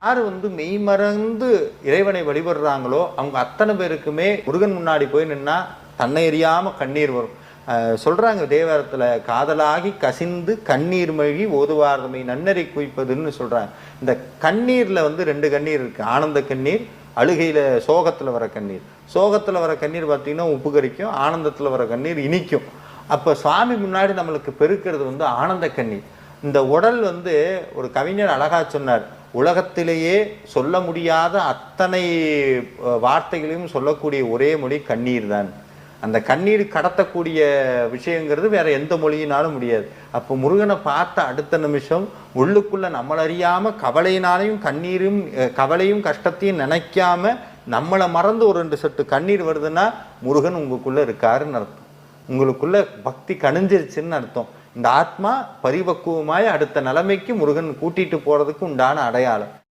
யார் மெய்மறந்து இறைவனை வழிபடுறாங்களோ அவங்க அத்தனை பேருக்குமே முருகன் முன்னாடி போய் நின்னா தன்னை எறியாம கண்ணீர் வரும். சொல்றாங்க தேவாரத்துல, காதலாகி கசிந்து கண்ணீர் மழி ஓதுவார்தமை நன்னறி குவிப்பதுன்னு சொல்றாங்க. இந்த கண்ணீர்ல ரெண்டு கண்ணீர் இருக்கு. ஆனந்த கண்ணீர், அழுகையில சோகத்துல வர கண்ணீர். சோகத்துல வர கண்ணீர் பார்த்தீங்கன்னா உப்பு கரிக்கும், ஆனந்தத்துல வர கண்ணீர் இனிக்கும். அப்ப சுவாமி முன்னாடி நம்மளுக்கு பெருக்கிறது ஆனந்த கண்ணீர். இந்த உடல் ஒரு கவிஞர் அழகா சொன்னார், உலகத்திலேயே சொல்ல முடியாத அத்தனை வார்த்தைகளையும் சொல்லக்கூடிய ஒரே மொழி கண்ணீர் தான். அந்த கண்ணீர் கடத்தக்கூடிய விஷயங்கிறது வேற எந்த மொழியினாலும் முடியாது. அப்போ முருகனை பார்த்த அடுத்த நிமிஷம் உள்ளுக்குள்ள நம்மளறியாம கவலையினாலையும் கண்ணீரும் கவலையும் கஷ்டத்தையும் நினைக்காம நம்மளை மறந்து ஒரு 2 சொட்டு கண்ணீர் வருதுன்னா முருகன் உங்களுக்குள்ள இருக்காருன்னு அர்த்தம். உங்களுக்குள்ள பக்தி கணிஞ்சிருச்சுன்னு அர்த்தம். இந்த ஆத்மா பரிபக்குவமாய் அடுத்த நிலைமைக்கு முருகன் கூட்டிட்டு போறதுக்கு உண்டான அடையாளம்.